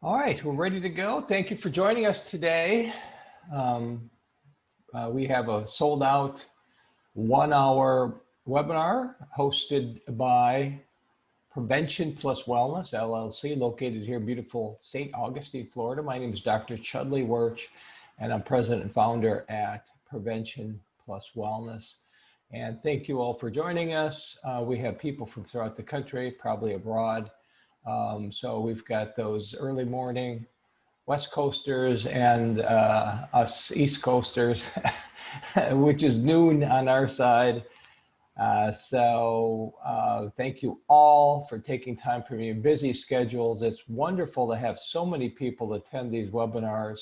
All right, we're ready to go. Thank you for joining us today. Um, we have a sold out 1 hour webinar hosted by Prevention Plus Wellness, LLC, located here in beautiful St. Augustine, Florida. My name is Dr. Chudley Wirch, and I'm president and founder at Prevention Plus Wellness. And thank you all for joining us. We have people from throughout the country, probably abroad. So we've got those early morning West Coasters and us East Coasters, which is noon on our side. Thank you all for taking time from your busy schedules. It's wonderful to have so many people attend these webinars.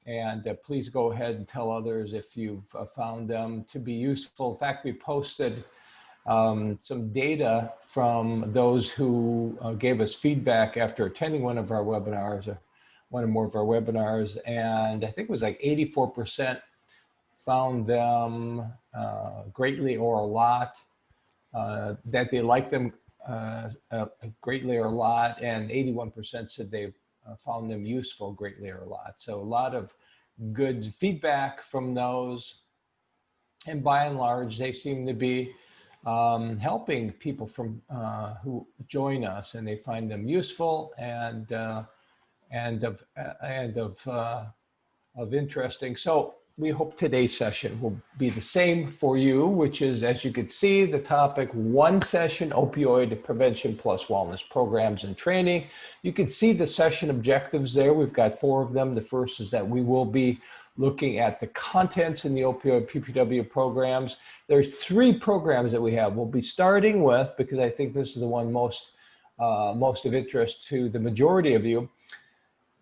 And please go ahead and tell others if you've found them to be useful. In fact, we posted some data from those who gave us feedback after attending one of our webinars, or one or more of our webinars, and I think it was like 84% found them greatly or a lot, that they liked them greatly or a lot, and 81% said they found them useful greatly or a lot. So a lot of good feedback from those, and by and large, they seem to be helping people from who join us, and they find them useful and of interesting. So we hope today's session will be the same for you, which is, as you can see, the topic: one session opioid prevention plus wellness programs and training. You can see the session objectives there. We've got 4 of them. The first is that we will be looking at the contents in the opioid PPW programs. There's 3 programs that we have. We'll be starting with, because I think this is the one most of interest to the majority of you,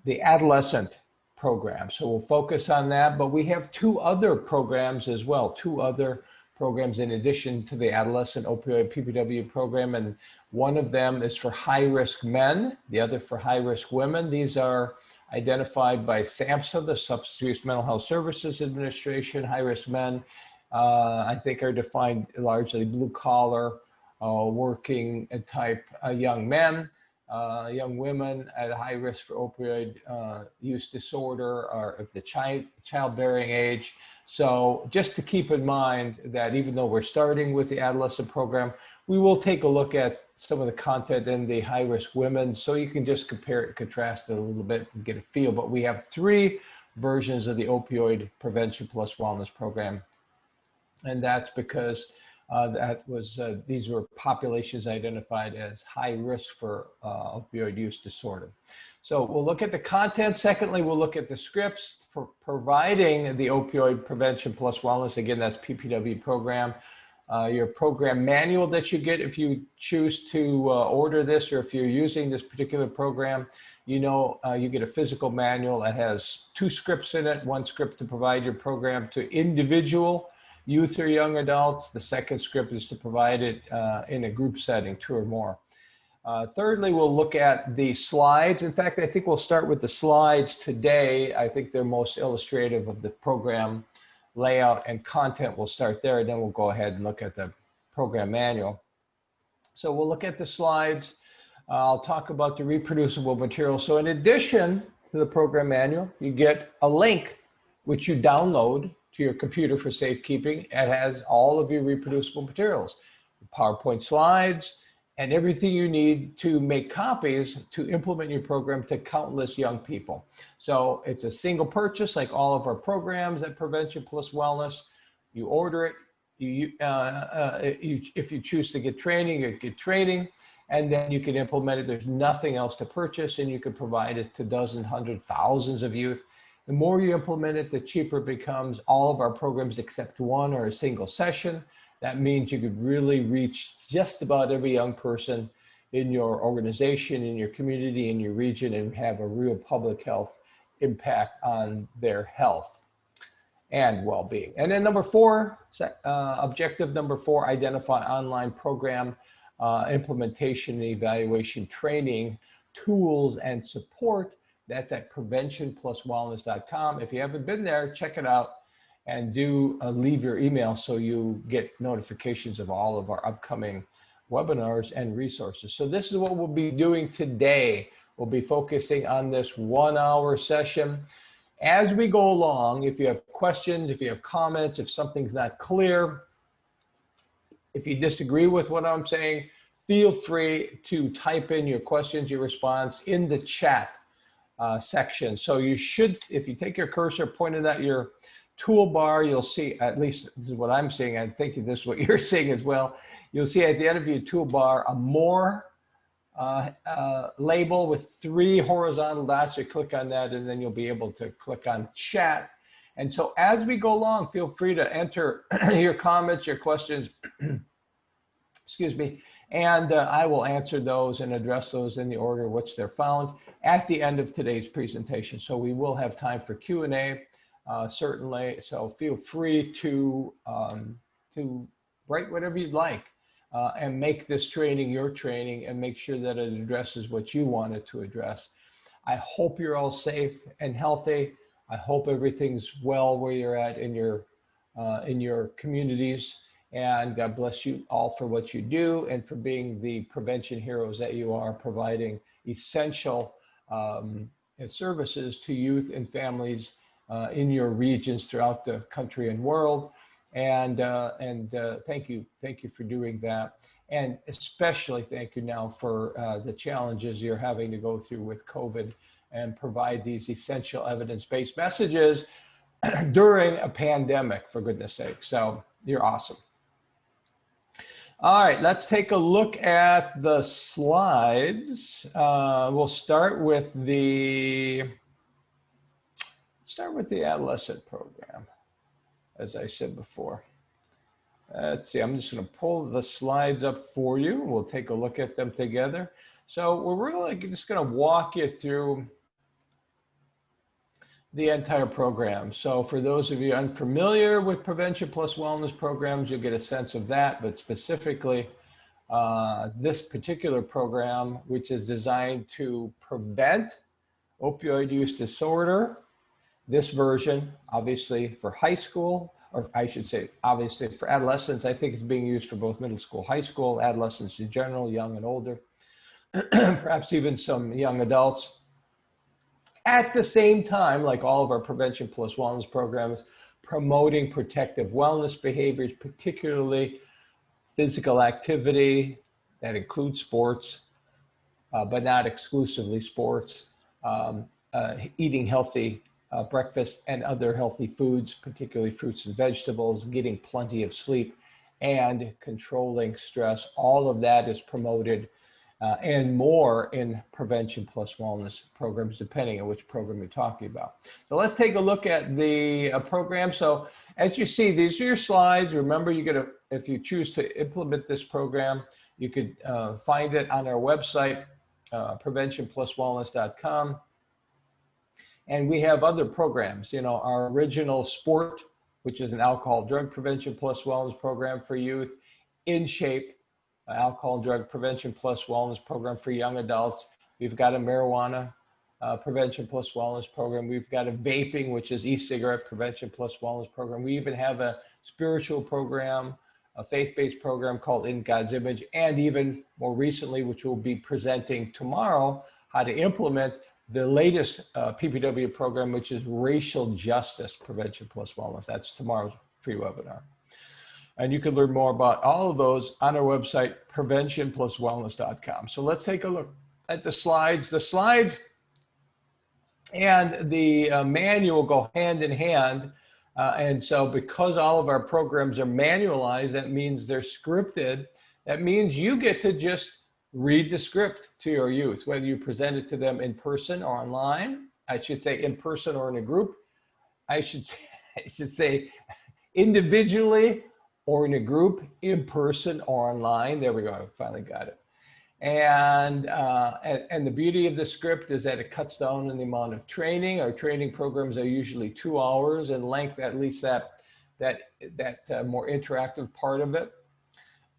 the adolescent program. So we'll focus on that, but we have 2 other programs as well, 2 other programs in addition to the adolescent opioid PPW program, and one of them is for high-risk men, the other for high-risk women. These are identified by SAMHSA, the Substance Abuse Mental Health Services Administration. High-risk men, I think, are defined largely blue-collar, working type young men. Young women at a high risk for opioid use disorder, or if the childbearing age. So just to keep in mind that even though we're starting with the adolescent program, we will take a look at some of the content in the high risk women, so you can just compare it and contrast it a little bit and get a feel. But we have 3 versions of the opioid prevention plus wellness program, and that's because these were populations identified as high risk for opioid use disorder. So we'll look at the content. Secondly, we'll look at the scripts for providing the opioid prevention plus wellness. Again, that's PPW program. Your program manual that you get if you choose to order this, or if you're using this particular program, you get a physical manual that has 2 scripts in it. 1 script to provide your program to individual youth or young adults. The second script is to provide it in a group setting, 2 or more. Thirdly, we'll look at the slides. In fact, I think we'll start with the slides today. I think they're most illustrative of the program layout and content. We'll start there, and then we'll go ahead and look at the program manual. So we'll look at the slides. I'll talk about the reproducible material. So in addition to the program manual, you get a link which you download to your computer for safekeeping. It has all of your reproducible materials, PowerPoint slides, and everything you need to make copies to implement your program to countless young people. So it's a single purchase, like all of our programs at Prevention Plus Wellness. You order it, if you choose to get training, you get training, and then you can implement it. There's nothing else to purchase, and you can provide it to dozens, hundreds, thousands of youth. The more you implement it, the cheaper it becomes. All of our programs except 1 are a single session. That means you could really reach just about every young person in your organization, in your community, in your region, and have a real public health impact on their health and well-being. And then number 4, objective number 4, identify online program implementation and evaluation training tools and support. That's at preventionpluswellness.com. If you haven't been there, check it out, and do leave your email so you get notifications of all of our upcoming webinars and resources. So this is what we'll be doing today. We'll be focusing on this 1 hour session. As we go along, if you have questions, if you have comments, if something's not clear, if you disagree with what I'm saying, feel free to type in your questions, your response in the chat section. So you should, if you take your cursor, point it at your toolbar, you'll see, at least this is what I'm seeing, I'm thinking this is what you're seeing as well. You'll see at the end of your toolbar a more label with 3 horizontal dots. You click on that and then you'll be able to click on chat. And so as we go along, feel free to enter your comments, your questions, excuse me, and I will answer those and address those in the order in which they're found at the end of today's presentation. So we will have time for Q&A, certainly. So feel free to write whatever you'd like and make this training your training and make sure that it addresses what you want it to address. I hope you're all safe and healthy. I hope everything's well where you're at in your communities. And God bless you all for what you do and for being the prevention heroes that you are, providing essential services to youth and families in your regions throughout the country and world. And thank you for doing that. And especially thank you now for the challenges you're having to go through with COVID and provide these essential evidence-based messages during a pandemic, for goodness sake. So you're awesome. All right, let's take a look at the slides. We'll start with the adolescent program, as I said before. Let's see, I'm just going to pull the slides up for you. We'll take a look at them together. So we're really just going to walk you through the entire program. So for those of you unfamiliar with Prevention Plus Wellness programs, you'll get a sense of that, but specifically this particular program, which is designed to prevent opioid use disorder, this version, obviously for high school, or I should say, obviously for adolescents, I think it's being used for both middle school, high school, adolescents in general, young and older, perhaps even some young adults. At the same time, like all of our Prevention Plus Wellness programs, promoting protective wellness behaviors, particularly physical activity that includes sports, but not exclusively sports, eating healthy breakfast and other healthy foods, particularly fruits and vegetables, getting plenty of sleep, and controlling stress. All of that is promoted and more in Prevention Plus Wellness programs, depending on which program you're talking about. So let's take a look at the program. So as you see, these are your slides. Remember, you're gonna, if you choose to implement this program, you could find it on our website, preventionpluswellness.com. And we have other programs, you know, our original sport, which is an alcohol drug prevention plus wellness program for youth, In Shape, alcohol and drug prevention plus wellness program for young adults. We've got a marijuana prevention plus wellness program. We've got a vaping, which is e-cigarette prevention plus wellness program. We even have a spiritual program, a faith-based program called In God's Image, and even more recently, which we'll be presenting tomorrow, how to implement the latest PPW program, which is Racial Justice Prevention Plus Wellness. That's tomorrow's free webinar. And you can learn more about all of those on our website, preventionpluswellness.com. So let's take a look at the slides. The slides and the manual go hand in hand. And so because all of our programs are manualized, that means they're scripted. That means you get to just read the script to your youth, whether you present it to them in person or online. I should say in person or in a group. I should say individually or in a group, in person or online. There we go, I finally got it. And the beauty of the script is that it cuts down on the amount of training. Our training programs are usually 2 hours in length, at least that more interactive part of it.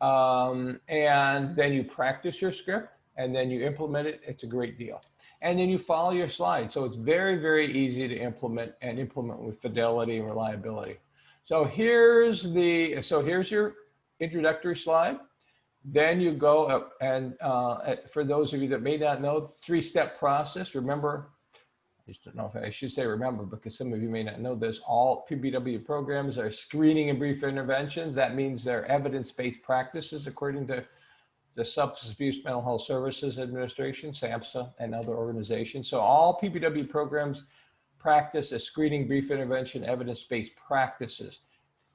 And then you practice your script and then you implement it. It's a great deal. And then you follow your slides. So it's very, very easy to implement and implement with fidelity and reliability. So here's your introductory slide. Then you go and for those of you that may not know, three-step process. Remember, I just don't know if I should say remember, because some of you may not know this. All PPW programs are screening and brief interventions. That means they're evidence-based practices according to the Substance Abuse Mental Health Services Administration, SAMHSA, and other organizations. So all PPW programs practice a screening, brief intervention, evidence-based practices.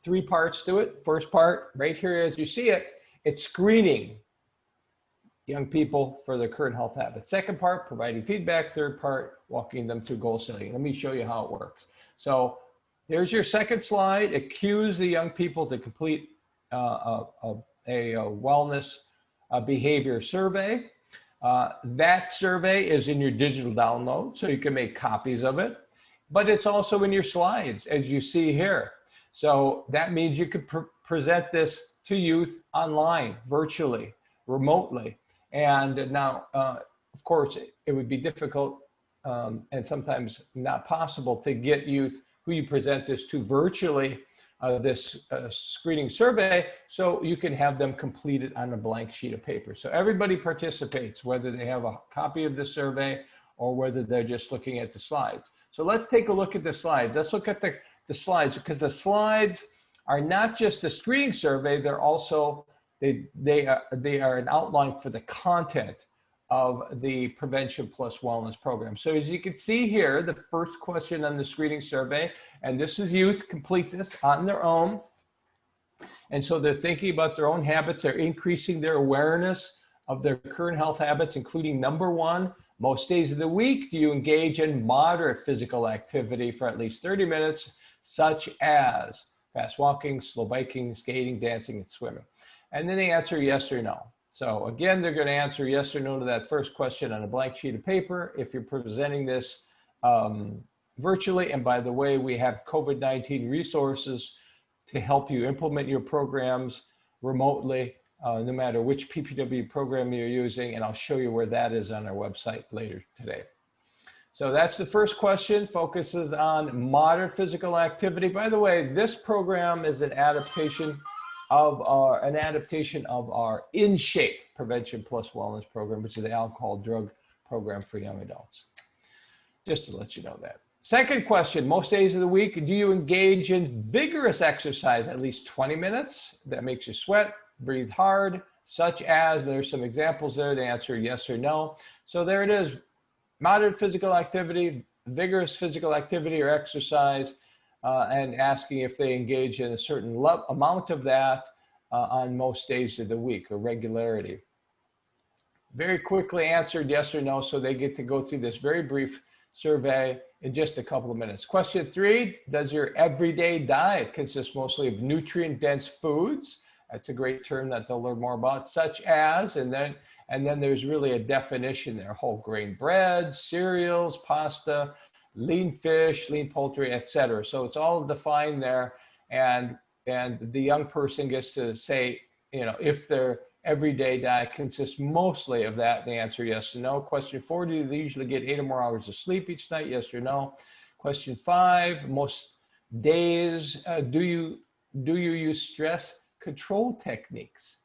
3 parts to it. First part, right here as you see it, it's screening young people for their current health habits. Second part, providing feedback. Third part, walking them through goal setting. Let me show you how it works. So there's your second slide. It cues the young people to complete a wellness behavior survey. That survey is in your digital download, so you can make copies of it, but it's also in your slides, as you see here. So that means you could present this to youth online, virtually, remotely. And now, of course, it would be difficult and sometimes not possible to get youth who you present this to virtually, this screening survey, so you can have them complete it on a blank sheet of paper. So everybody participates, whether they have a copy of the survey or whether they're just looking at the slides. So let's take a look at the slides. Let's look at the slides, because the slides are not just a screening survey, they're also, they are an outline for the content of the Prevention Plus Wellness program. So as you can see here, the first question on the screening survey, and this is youth complete this on their own. And so they're thinking about their own habits, they're increasing their awareness of their current health habits, including number 1, most days of the week, do you engage in moderate physical activity for at least 30 minutes, such as fast walking, slow biking, skating, dancing, and swimming? And then they answer yes or no. So again, they're going to answer yes or no to that first question on a blank sheet of paper. If you're presenting this virtually, and by the way, we have COVID-19 resources to help you implement your programs remotely, no matter which PPW program you're using, and I'll show you where that is on our website later today. So that's the first question, focuses on moderate physical activity. By the way, this program is an adaptation of our In Shape Prevention Plus Wellness program, which is the alcohol drug program for young adults. Just to let you know that. Second question, most days of the week, do you engage in vigorous exercise at least 20 minutes? That makes you sweat, breathe hard, such as, there's some examples there. They answer yes or no. So there it is, moderate physical activity, vigorous physical activity or exercise, and asking if they engage in a certain amount of that on most days of the week, or regularity. Very quickly answered yes or no, so they get to go through this very brief survey in just a couple of minutes. Question 3, does your everyday diet consist mostly of nutrient-dense foods? That's a great term that they'll learn more about, such as, and then there's really a definition there: whole grain bread, cereals, pasta, lean fish, lean poultry, etc. So it's all defined there, and the young person gets to say, you know, if their everyday diet consists mostly of that. They answer yes or no. Question 4, do they usually get 8 or more hours of sleep each night? Yes or no. Question 5, most days, do you use stress control techniques,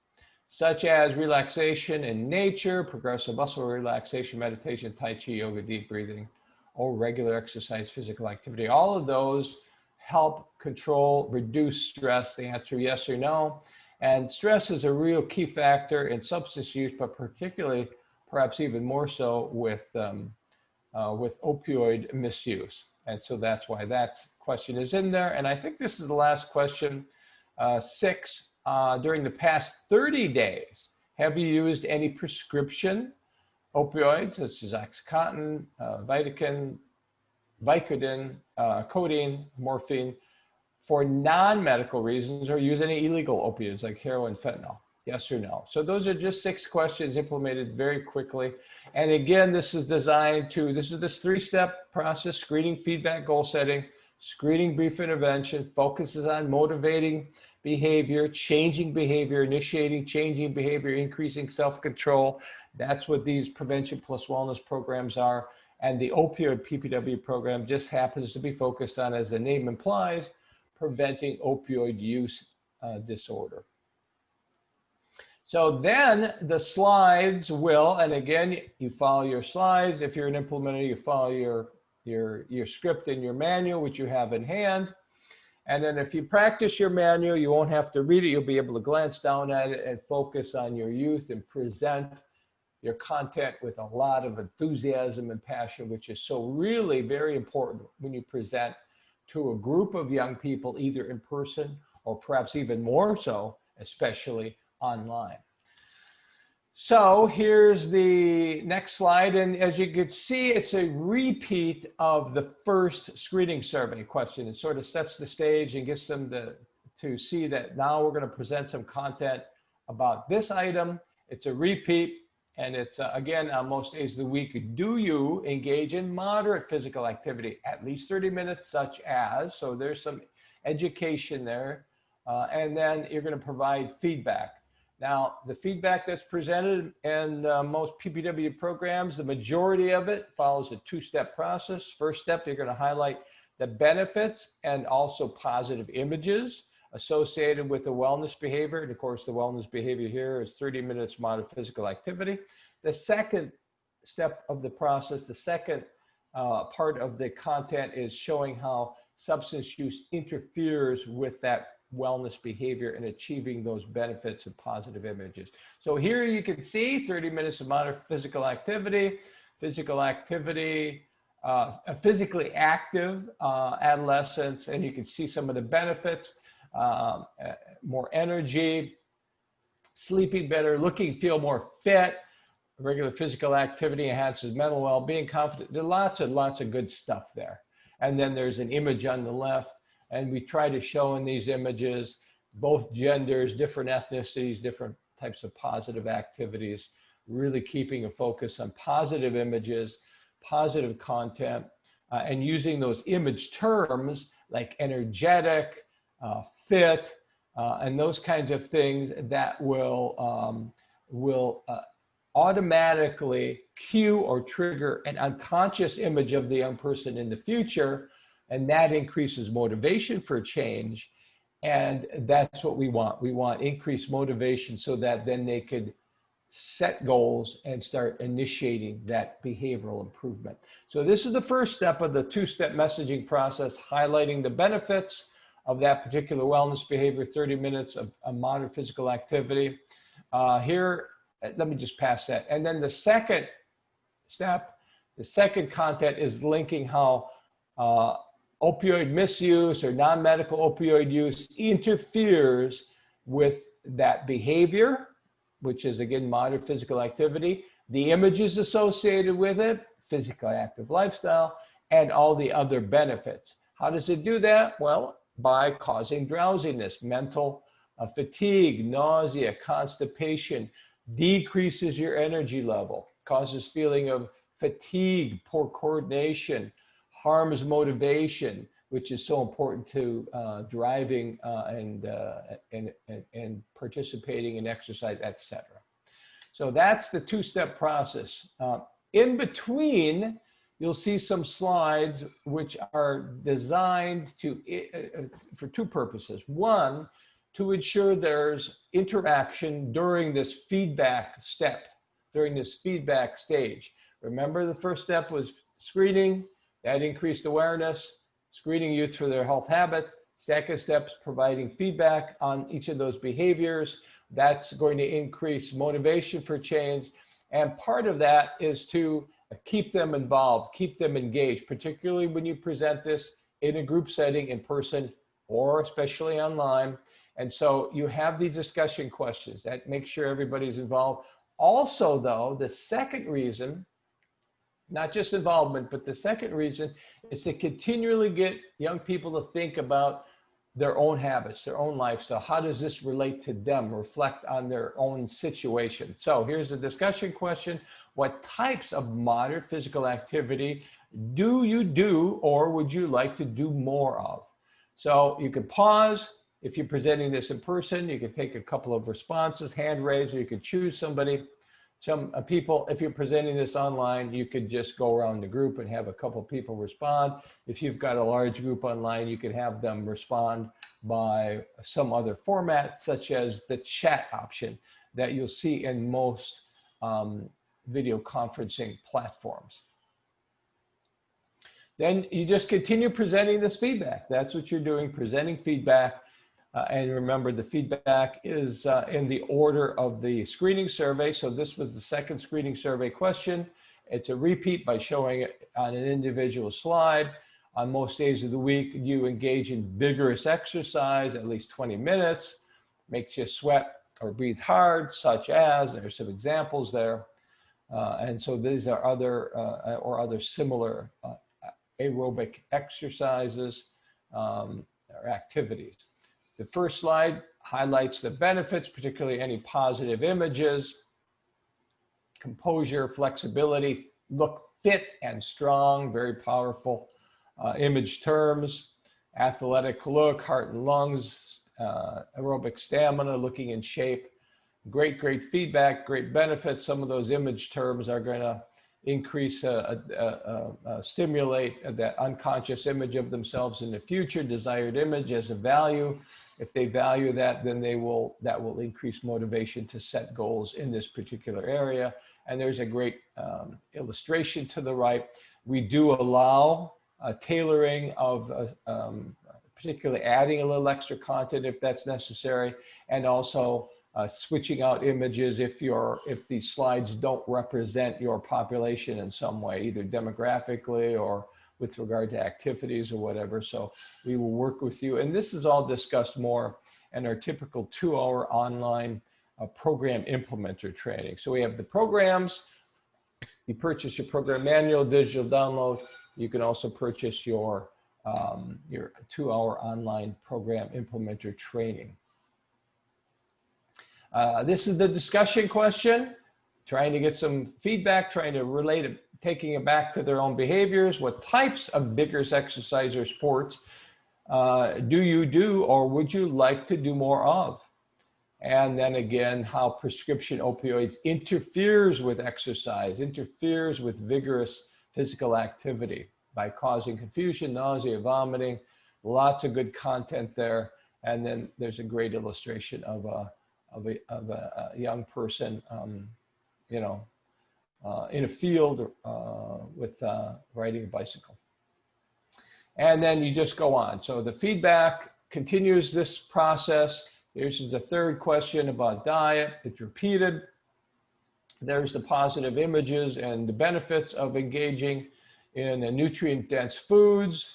such as relaxation in nature, progressive muscle relaxation, meditation, Tai Chi, yoga, deep breathing, or regular exercise, physical activity? All of those help control, reduce stress. They answer yes or no. And stress is a real key factor in substance use, but particularly, perhaps even more so with opioid misuse. And so that's why that question is in there. And I think this is the last question, 6. During the past 30 days, have you used any prescription opioids, such as Oxycontin, Vicodin, codeine, morphine, for non-medical reasons, or use any illegal opioids like heroin, fentanyl? Yes or no. So those are just 6 questions implemented very quickly. And again, this is designed to, this is this 3-step process: screening, feedback, goal setting. Screening, brief intervention, focuses on motivating behavior, changing behavior, initiating changing behavior, increasing self-control. That's what these Prevention Plus Wellness programs are. And the opioid PPW program just happens to be focused on, as the name implies, preventing opioid use disorder. So then the slides will, and again, you follow your slides. If you're an implementer, you follow your script and your manual, which you have in hand. And then if you practice your manual, you won't have to read it. You'll be able to glance down at it and focus on your youth and present your content with a lot of enthusiasm and passion, which is so really very important when you present to a group of young people, either in person or perhaps even more so, especially online. So here's the next slide. And as you can see, it's a repeat of the first screening survey question. It sort of sets the stage and gets them to see that now we're going to present some content about this item. It's a repeat. And it's, again, on most days of the week, do you engage in moderate physical activity, at least 30 minutes, such as, so there's some education there. And then you're going to provide feedback. Now, the feedback that's presented in most PPW programs, the majority of it follows a two-step process. First step, you're going to highlight the benefits and also positive images associated with the wellness behavior. And of course, the wellness behavior here is 30 minutes moderate physical activity. The second step of the process, the second part of the content is showing how substance use interferes with that wellness behavior and achieving those benefits and positive images. So here you can see 30 minutes of moderate physical activity, physically active adolescents, and you can see some of the benefits. More energy, sleeping better, feel more fit, regular physical activity enhances mental well-being, confidence. There are lots of good stuff there. And then there's an image on the left, and we try to show in these images both genders, different ethnicities, different types of positive activities, really keeping a focus on positive images, positive content, and using those image terms like energetic, fit, and those kinds of things that will automatically cue or trigger an unconscious image of the young person in the future, and that increases motivation for change. And that's what we want. We want increased motivation so that then they could set goals and start initiating that behavioral improvement. So this is the first step of the two-step messaging process, highlighting the benefits of that particular wellness behavior, 30 minutes of moderate physical activity. Here, let me just pass that. And then the second step, the second content is linking how opioid misuse or non-medical opioid use interferes with that behavior, which is, again, moderate physical activity, the images associated with it, physically active lifestyle, and all the other benefits. How does it do that? Well, by causing drowsiness, mental fatigue, nausea, constipation, decreases your energy level, causes feeling of fatigue, poor coordination, harms motivation, which is so important to driving and participating in exercise, etc. So that's the two-step process. In between, you'll see some slides which are designed for two purposes. One, to ensure there's interaction during this feedback step, during this feedback stage. Remember, the first step was screening, that increased awareness, screening youth for their health habits. Second step is providing feedback on each of those behaviors. That's going to increase motivation for change. And part of that is to keep them involved, keep them engaged, particularly when you present this in a group setting, in person, or especially online. And so you have these discussion questions that make sure everybody's involved. Also, though, the second reason, not just involvement, but the second reason is to continually get young people to think about their own habits, their own lifestyle. How does this relate to them? Reflect on their own situation. So here's a discussion question. What types of moderate physical activity do you do or would you like to do more of? So you can pause. If you're presenting this in person, you can take a couple of responses, hand raise, or you could choose somebody. Some people, if you're presenting this online, you could just go around the group and have a couple people respond. If you've got a large group online, you could have them respond by some other format, such as the chat option. that you'll see in most video conferencing platforms. Then you just continue presenting this feedback. That's what you're doing, presenting feedback. And remember, the feedback is in the order of the screening survey. So this was the second screening survey question. It's a repeat by showing it on an individual slide. On most days of the week, you engage in vigorous exercise, at least 20 minutes, makes you sweat or breathe hard, such as, there's some examples there. And so these are other similar aerobic exercises or activities. The first slide highlights the benefits, particularly any positive images, composure, flexibility, look fit and strong, very powerful image terms, athletic look, heart and lungs, aerobic stamina, looking in shape. Great feedback, great benefits. Some of those image terms are going to increase, stimulate that unconscious image of themselves in the future, desired image as a value. If they value that, then that will increase motivation to set goals in this particular area. And there's a great illustration to the right. We do allow tailoring of particularly adding a little extra content if that's necessary, and also switching out images if these slides don't represent your population in some way, either demographically or with regard to activities or whatever. So we will work with you. And this is all discussed more in our typical 2-hour online program implementer training. So we have the programs. You purchase your program manual, digital download. You can also purchase your 2-hour online program implementer training. This is the discussion question, trying to get some feedback, trying to relate it, taking it back to their own behaviors. What types of vigorous exercise or sports do you do or would you like to do more of? And then again, how prescription opioids interferes with exercise, interferes with vigorous physical activity by causing confusion, nausea, vomiting. Lots of good content there. And then there's a great illustration of a young person, in a field with riding a bicycle. And then you just go on. So the feedback continues this process. Here's the third question about diet. It's repeated. There's the positive images and the benefits of engaging in nutrient-dense foods.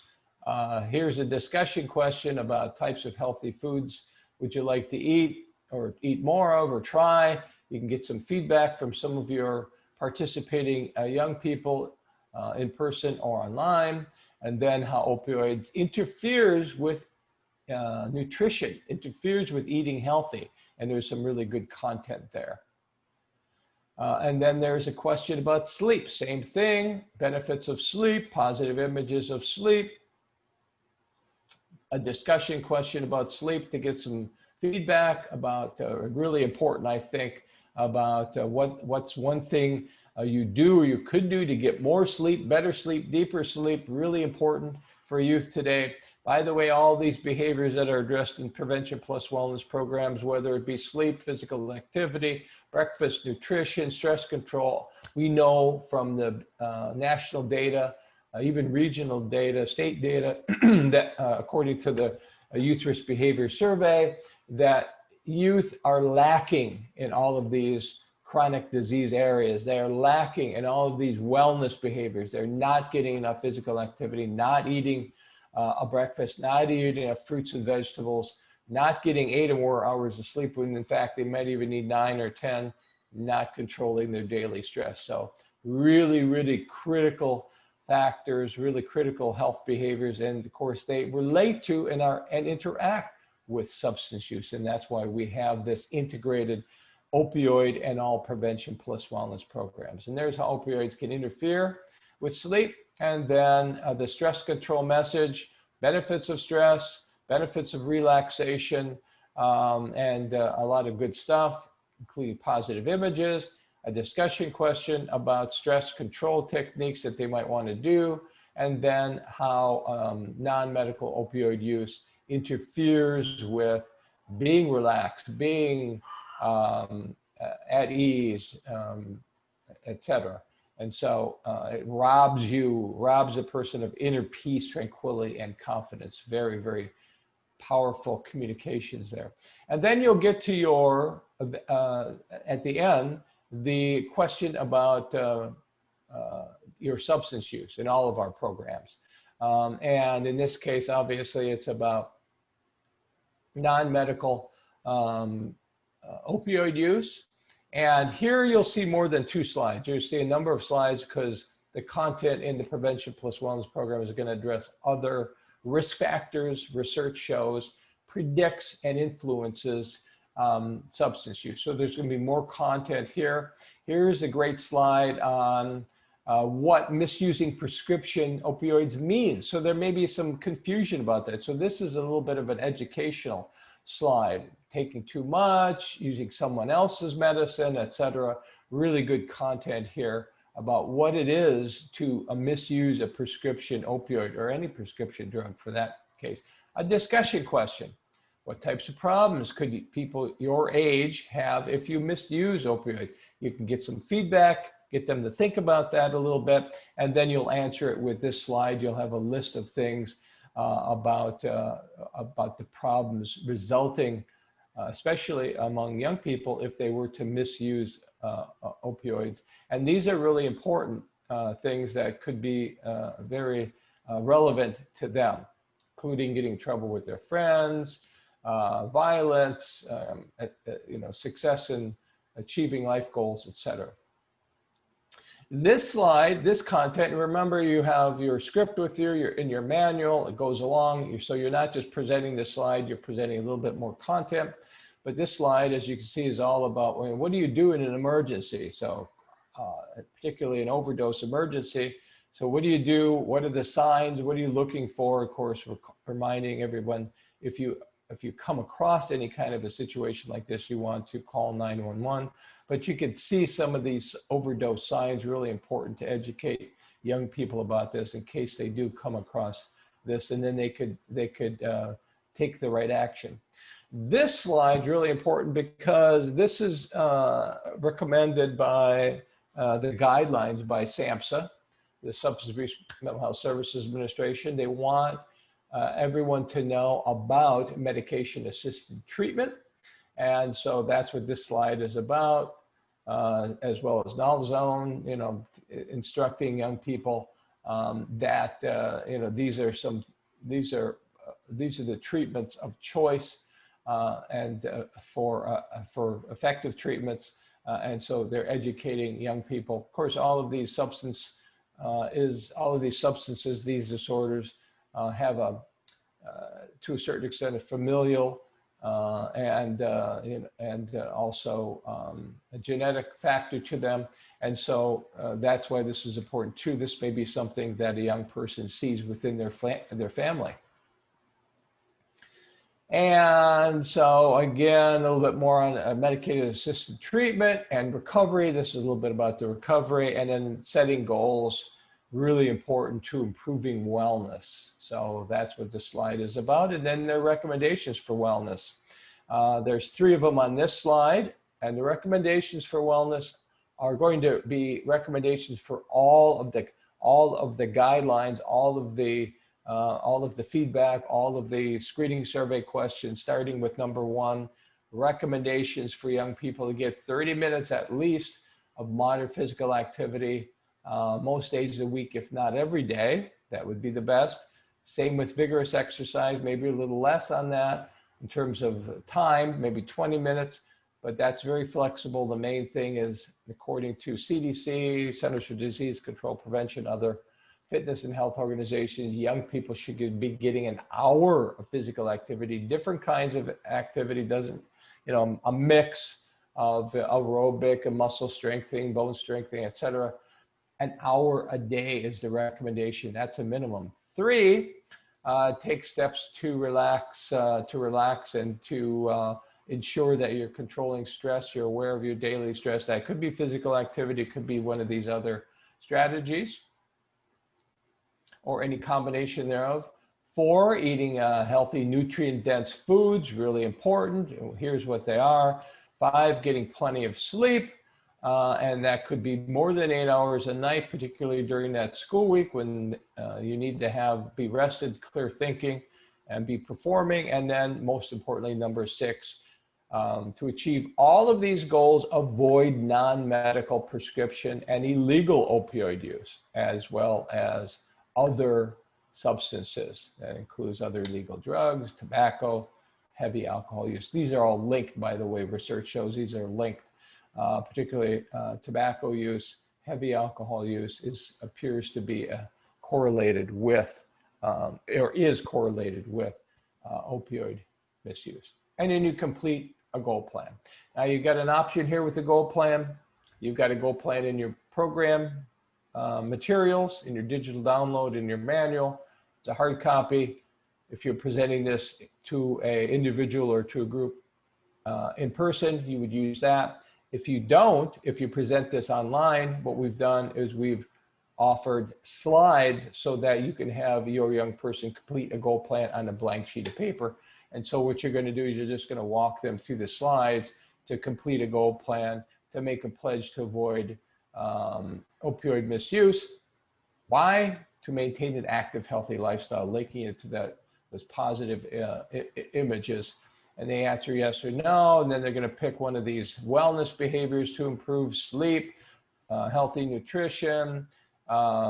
Here's a discussion question about types of healthy foods would you like to eat or eat more of or try. You can get some feedback from some of your participating young people in person or online. And then how opioids interferes with nutrition, interferes with eating healthy. And there's some really good content there. And then there's a question about sleep. Same thing, benefits of sleep, positive images of sleep. A discussion question about sleep to get some feedback about, really important, I think, about what's one thing you do or you could do to get more sleep, better sleep, deeper sleep, really important for youth today. By the way, all these behaviors that are addressed in Prevention Plus Wellness programs, whether it be sleep, physical activity, breakfast, nutrition, stress control, we know from the national data, even regional data, state data, that according to the Youth Risk Behavior Survey, that youth are lacking in all of these chronic disease areas. They are lacking in all of these wellness behaviors. They're not getting enough physical activity, not eating a breakfast, not eating enough fruits and vegetables, not getting 8 or more hours of sleep, when in fact they might even need 9 or 10, not controlling their daily stress. So really, really critical factors, really critical health behaviors. And of course they relate to and interact with substance use. And that's why we have this integrated opioid and all prevention plus wellness programs. And there's how opioids can interfere with sleep. And then the stress control message, benefits of stress, benefits of relaxation, and a lot of good stuff, including positive images, a discussion question about stress control techniques that they might want to do, and then how non-medical opioid use interferes with being relaxed, being at ease, etc. And so it robs a person of inner peace, tranquility, and confidence. Very, very powerful communications there. And then you'll get to your, at the end, the question about your substance use in all of our programs. And in this case, obviously, it's about non-medical opioid use. And here you'll see more than 2 slides. You'll see a number of slides because the content in the Prevention Plus Wellness program is going to address other risk factors, research shows, predicts and influences substance use. So there's going to be more content here. Here's a great slide on what misusing prescription opioids means. So there may be some confusion about that. So this is a little bit of an educational slide. Taking too much, using someone else's medicine, etc. Really good content here about what it is to misuse a prescription opioid or any prescription drug for that case. A discussion question. What types of problems could people your age have if you misuse opioids? You can get some feedback, get them to think about that a little bit, and then you'll answer it with this slide. You'll have a list of things about the problems resulting, especially among young people, if they were to misuse opioids. And these are really important things that could be very relevant to them, including getting in trouble with their friends, violence, success in achieving life goals, etc. This slide, this content, remember you have your script with you, you're in your manual, it goes along, so you're not just presenting this slide, you're presenting a little bit more content. But this slide, as you can see, is all about what do you do in an emergency? So particularly an overdose emergency. So what do you do? What are the signs? What are you looking for? Of course, we're reminding everyone, if you come across any kind of a situation like this, you want to call 911. But you can see some of these overdose signs, really important to educate young people about this in case they do come across this, and then they could take the right action. This slide is really important because this is recommended by the guidelines by SAMHSA, the Substance Abuse Mental Health Services Administration. They want everyone to know about medication-assisted treatment. And so that's what this slide is about, as well as Null Zone, instructing young people that, these are the treatments of choice and for effective treatments. And so they're educating young people. Of course, all of these substances, these disorders have to a certain extent, a familial and also a genetic factor to them. And so that's why this is important too. This may be something that a young person sees within their family. And so again, a little bit more on medicated assisted treatment and recovery. This is a little bit about the recovery, and then setting goals, really important to improving wellness. So that's what this slide is about. And then there are recommendations for wellness. There's 3 of them on this slide, and the recommendations for wellness are going to be recommendations for all of the guidelines, all of the feedback, all of the screening survey questions, starting with number 1, recommendations for young people to get 30 minutes at least of moderate physical activity, most days of the week, if not every day. That would be the best. Same with vigorous exercise, maybe a little less on that in terms of time, maybe 20 minutes, but that's very flexible. The main thing is, according to CDC, Centers for Disease Control Prevention, other fitness and health organizations, young people should be getting an hour of physical activity, different kinds of activity, a mix of aerobic and muscle strengthening, bone strengthening, etc. An hour a day is the recommendation. That's a minimum. 3, take steps to relax and to ensure that you're controlling stress. You're aware of your daily stress. That could be physical activity, it could be one of these other strategies, or any combination thereof. 4, eating healthy, nutrient-dense foods, really important. Here's what they are. 5, getting plenty of sleep. And that could be more than 8 hours a night, particularly during that school week when you need to be rested, clear thinking, and be performing. And then most importantly, number 6, to achieve all of these goals, avoid non-medical prescription and illegal opioid use, as well as other substances. That includes other illegal drugs, tobacco, heavy alcohol use. These are all linked, by the way, research shows these are linked. Particularly tobacco use, heavy alcohol use appears to be correlated with, or is correlated with opioid misuse. And then you complete a goal plan. Now you've got an option here with the goal plan. You've got a goal plan in your program materials, in your digital download, in your manual. It's a hard copy. If you're presenting this to an individual or to a group in person, you would use that. If you don't, if you present this online, what we've done is we've offered slides so that you can have your young person complete a goal plan on a blank sheet of paper. And so what you're going to do is you're just going to walk them through the slides to complete a goal plan, to make a pledge to avoid opioid misuse. Why? To maintain an active, healthy lifestyle, linking it to those positive images. And they answer yes or no, and then they're going to pick one of these wellness behaviors to improve sleep, healthy nutrition,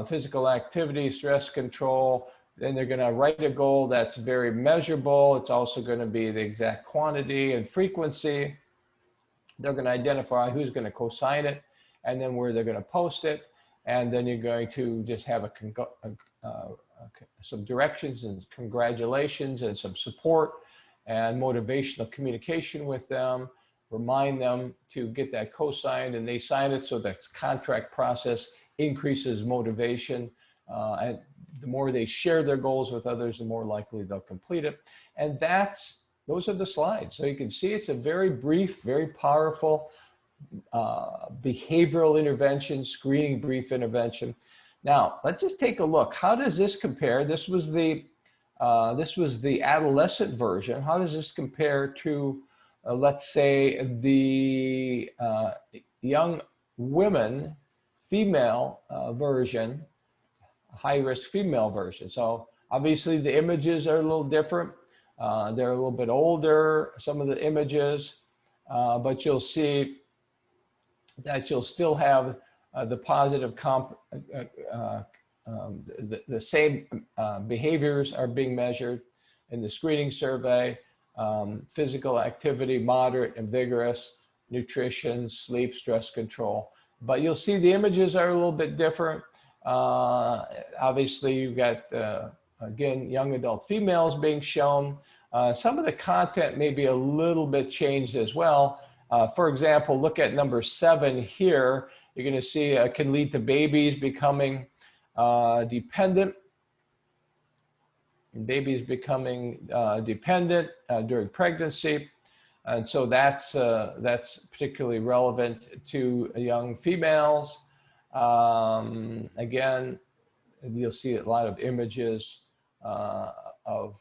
physical activity, stress control. Then they're going to write a goal that's very measurable. It's also going to be the exact quantity and frequency. They're going to identify who's going to co-sign it, and then where they're going to post it. And then you're going to just have some directions and congratulations and some support and motivational communication with them, remind them to get that co-signed, and they sign it, so that contract process increases motivation. And the more they share their goals with others, the more likely they'll complete it. And those are the slides. So you can see it's a very brief, very powerful behavioral intervention, screening brief intervention. Now, let's just take a look. How does this compare? This was the adolescent version. How does this compare to, let's say, the young women, female version, high-risk female version? So obviously the images are a little different. They're a little bit older, some of the images, but you'll see that you'll still have the positive the same behaviors are being measured in the screening survey. Physical activity, moderate and vigorous, nutrition, sleep, stress control. But you'll see the images are a little bit different. Obviously, you've got, again, young adult females being shown. Some of the content may be a little bit changed as well. For example, look at number 7 here. You're going to see it can lead to babies becoming dependent. Babies becoming dependent during pregnancy. And so that's particularly relevant to young females. Again, you'll see a lot of images of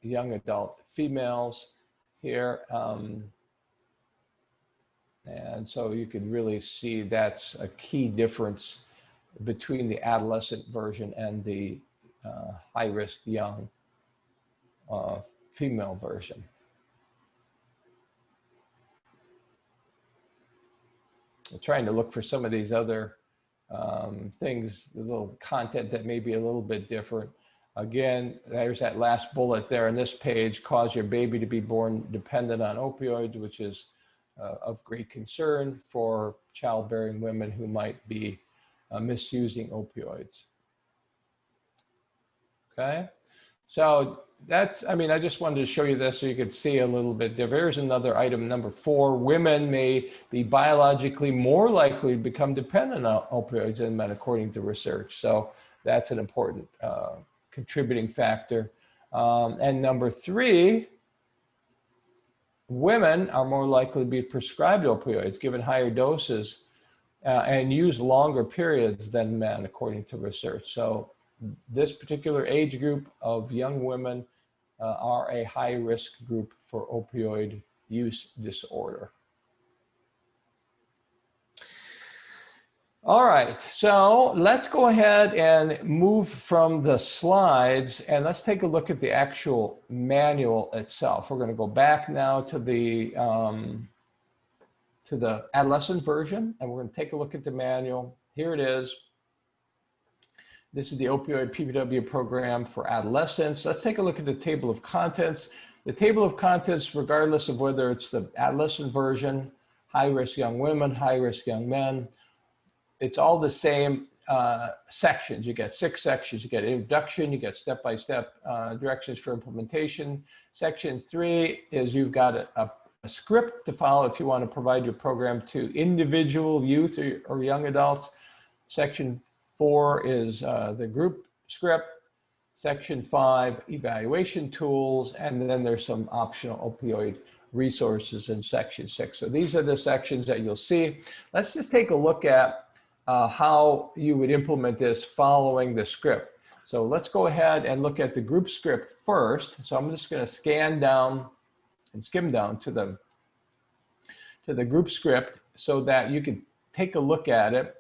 young adult females here. And so you can really see that's a key difference between the adolescent version and the high-risk young female version. I'm trying to look for some of these other things, the little content that may be a little bit different. Again, there's that last bullet there on this page, cause your baby to be born dependent on opioids, which is of great concern for childbearing women who might be misusing opioids. Okay, so that's, I mean, I just wanted to show you this so you could see a little bit there. Here's another item, number 4. Women may be biologically more likely to become dependent on opioids than men, according to research. So that's an important contributing factor. And number 3, women are more likely to be prescribed opioids, given higher doses, and use longer periods than men, according to research. So this particular age group of young women are a high risk group for opioid use disorder. All right, so let's go ahead and move from the slides and let's take a look at the actual manual itself. We're going to go back now to the adolescent version, and we're going to take a look at the manual. Here it is. This is the opioid PPW program for adolescents. Let's take a look at the table of contents. The table of contents, regardless of whether it's the adolescent version, high-risk young women, high-risk young men, it's all the same sections. You get 6 sections. You get introduction, you get step-by-step directions for implementation. Section 3 is you've got a script to follow if you want to provide your program to individual youth or young adults. Section 4 is the group script. Section 5, evaluation tools, and then there's some optional opioid resources in section 6. So these are the sections that you'll see. Let's just take a look at how you would implement this following the script. So let's go ahead and look at the group script first. So I'm just going to scan down and skim down to the group script so that you can take a look at it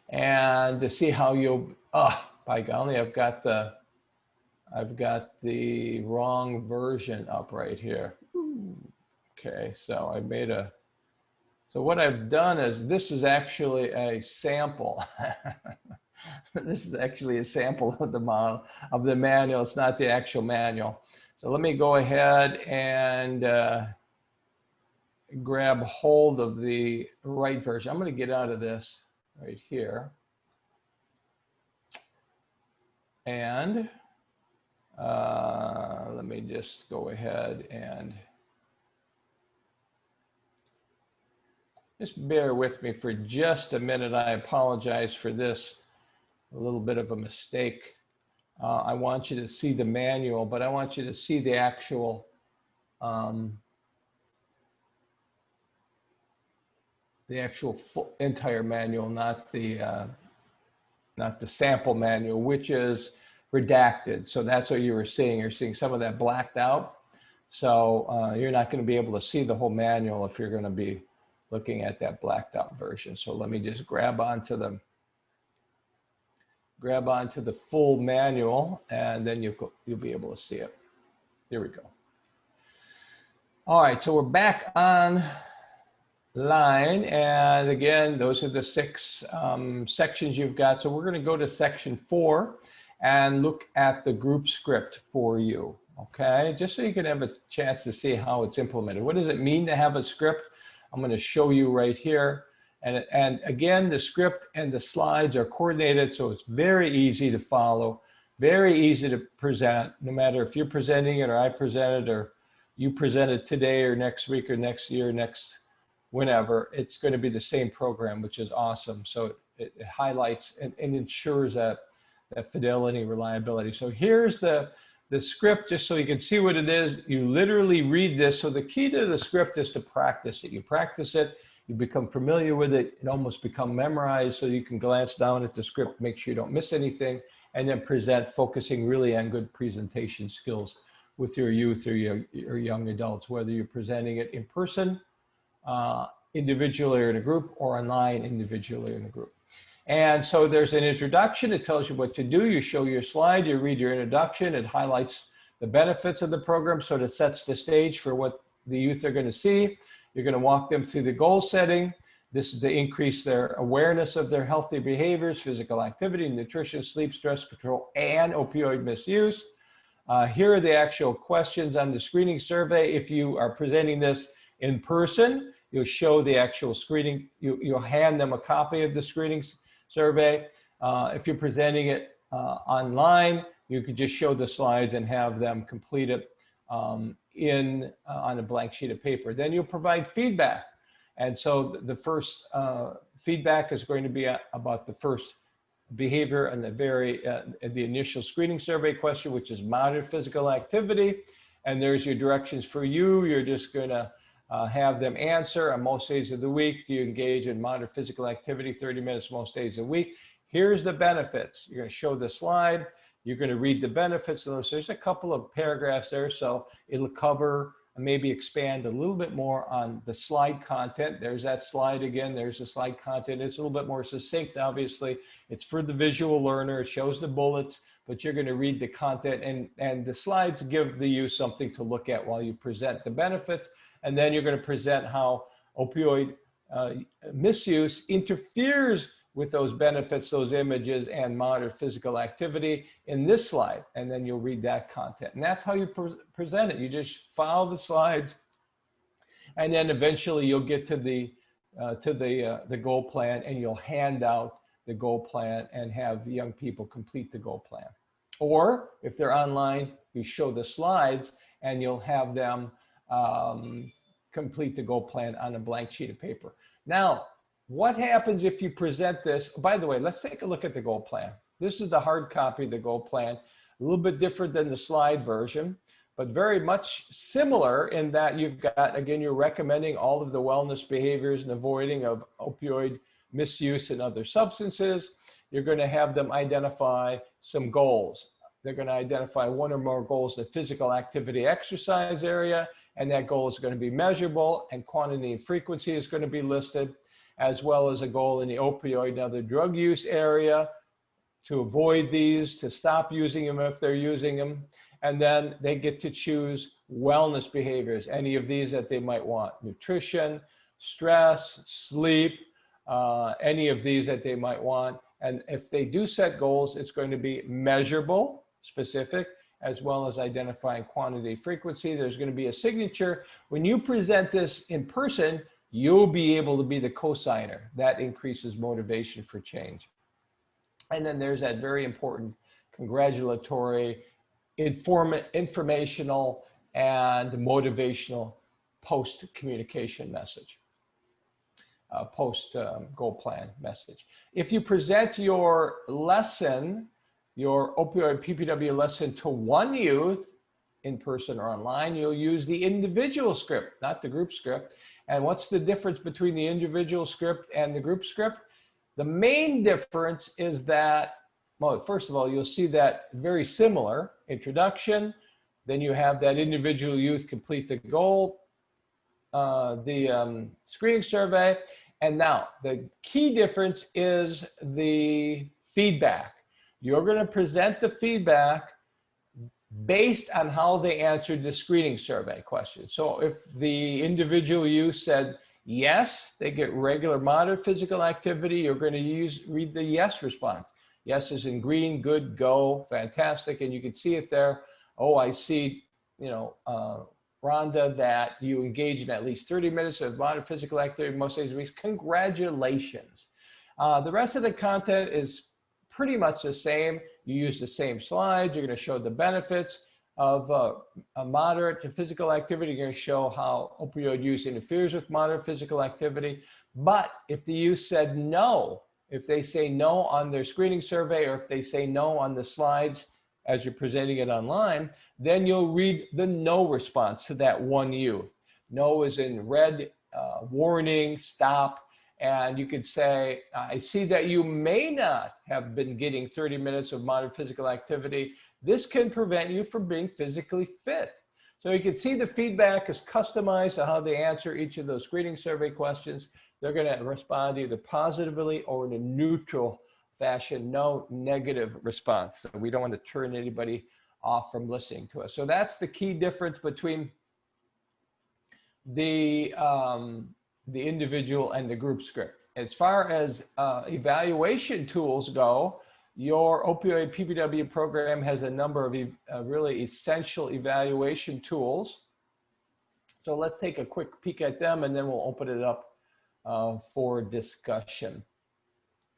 and to see how you'll, by golly, I've got the wrong version up right here. Okay, so I made a, so what I've done is this is actually a sample. This is actually a sample of the model, of the manual. It's not the actual manual. So let me go ahead and grab hold of the right version. I'm going to get out of this right here. And let me just go ahead and just bear with me for just a minute. I apologize for this, a little bit of a mistake. I want you to see the manual, but I want you to see the actual full, entire manual, not the sample manual, which is redacted. So that's what you were seeing. You're seeing some of that blacked out. So you're not going to be able to see the whole manual if you're going to be looking at that blacked out version. So let me just grab onto the full manual, and then you'll be able to see it. Here we go. All right, so we're back on line, and again, those are the 6 sections you've got. So we're going to go to section 4 and look at the group script for you, okay? Just so you can have a chance to see how it's implemented. What does it mean to have a script? I'm going to show you right here. And again, the script and the slides are coordinated, so it's very easy to follow, very easy to present, no matter if you're presenting it or I present it or you present it today or next week or next year, whenever, it's going to be the same program, which is awesome. So it highlights and ensures that fidelity, reliability. So here's the script, just so you can see what it is. You literally read this. So the key to the script is to practice it. You practice it, you become familiar with it, it almost become memorized, so you can glance down at the script, make sure you don't miss anything, and then present, focusing really on good presentation skills with your youth or your young adults, whether you're presenting it in person, individually or in a group, or online, individually or in a group. And so there's an introduction. It tells you what to do. You show your slide, you read your introduction. It highlights the benefits of the program, so it sets the stage for what the youth are going to see. You're going to walk them through the goal setting. This is to increase their awareness of their healthy behaviors, physical activity, nutrition, sleep, stress control, and opioid misuse. Here are the actual questions on the screening survey. If you are presenting this in person, you'll show the actual screening. You'll hand them a copy of the screening survey. If you're presenting it online, you could just show the slides and have them complete it on a blank sheet of paper. Then you'll provide feedback. And so the first feedback is going to be about the first behavior and the initial screening survey question, which is moderate physical activity. And there's your directions for you. You're just going to have them answer on most days of the week. Do you engage in moderate physical activity 30 minutes most days of the week? Here's the benefits. You're going to show the slide. You're going to read the benefits of those. There's a couple of paragraphs there, so it'll cover and maybe expand a little bit more on the slide content. There's that slide again. There's the slide content. It's a little bit more succinct, obviously. It's for the visual learner. It shows the bullets, but you're going to read the content, and the slides give you something to look at while you present the benefits. And then you're going to present how opioid misuse interferes with those benefits, those images, and moderate physical activity in this slide. And then you'll read that content. And that's how you present it. You just follow the slides, and then eventually you'll get to the goal plan, and you'll hand out the goal plan and have young people complete the goal plan. Or if they're online, you show the slides, and you'll have them complete the goal plan on a blank sheet of paper. Now, what happens if you present this? By the way, let's take a look at the goal plan. This is the hard copy of the goal plan, a little bit different than the slide version, but very much similar in that you've got, again, you're recommending all of the wellness behaviors and avoiding of opioid misuse and other substances. You're going to have them identify some goals. They're going to identify one or more goals in the physical activity exercise area, and that goal is going to be measurable, and quantity and frequency is going to be listed, as well as a goal in the opioid and other drug use area to avoid these, to stop using them if they're using them. And then they get to choose wellness behaviors, any of these that they might want: nutrition, stress, sleep, any of these that they might want. And if they do set goals, it's going to be measurable, specific, as well as identifying quantity, frequency. There's going to be a signature. When you present this in person, you'll be able to be the co-signer. That increases motivation for change. And then there's that very important congratulatory, informational, and motivational post-communication message, post-goal plan message. If you present your lesson, your opioid PPW lesson, to one youth, in person or online, you'll use the individual script, not the group script. And what's the difference between the individual script and the group script? The main difference is that, well, first of all, you'll see that very similar introduction. Then you have that individual youth complete the goal, screening survey. And now the key difference is the feedback. You're going to present the feedback based on how they answered the screening survey question. So if the individual youth said yes, they get regular moderate physical activity, you're going to read the yes response. Yes is in green, good, go, fantastic. And you can see it there. Oh, I see, Rhonda, that you engage in at least 30 minutes of moderate physical activity most days of the week. Congratulations. The rest of the content is pretty much the same. You use the same slides. You're going to show the benefits of a moderate to physical activity. You're going to show how opioid use interferes with moderate physical activity. But if the youth said no, if they say no on their screening survey, or if they say no on the slides as you're presenting it online, then you'll read the no response to that one youth. No is in red, warning, stop. And you could say, I see that you may not have been getting 30 minutes of moderate physical activity. This can prevent you from being physically fit. So you can see the feedback is customized to how they answer each of those screening survey questions. They're going to respond either positively or in a neutral fashion, no negative response. So we don't want to turn anybody off from listening to us. So that's the key difference between the individual and the group script. As far as evaluation tools go, your opioid PPW program has a number of really essential evaluation tools. So let's take a quick peek at them, and then we'll open it up for discussion.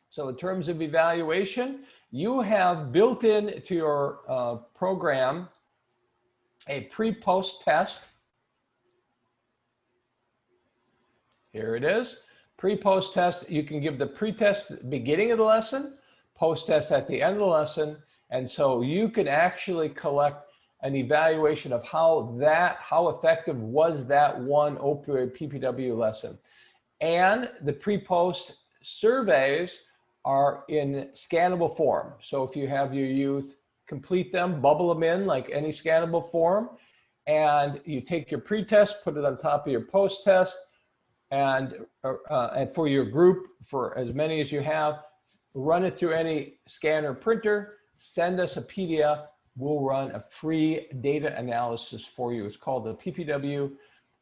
So in terms of evaluation, you have built in to your program a pre-post test. Here it is, pre-post test. You can give the pre-test at the beginning of the lesson, post-test at the end of the lesson. And so you can actually collect an evaluation of how effective was that one opioid PPW lesson. And the pre-post surveys are in scannable form. So if you have your youth complete them, bubble them in like any scannable form, and you take your pre-test, put it on top of your post-test, and for your group, for as many as you have, run it through any scanner printer, send us a PDF. We'll run a free data analysis for you. It's called the PPW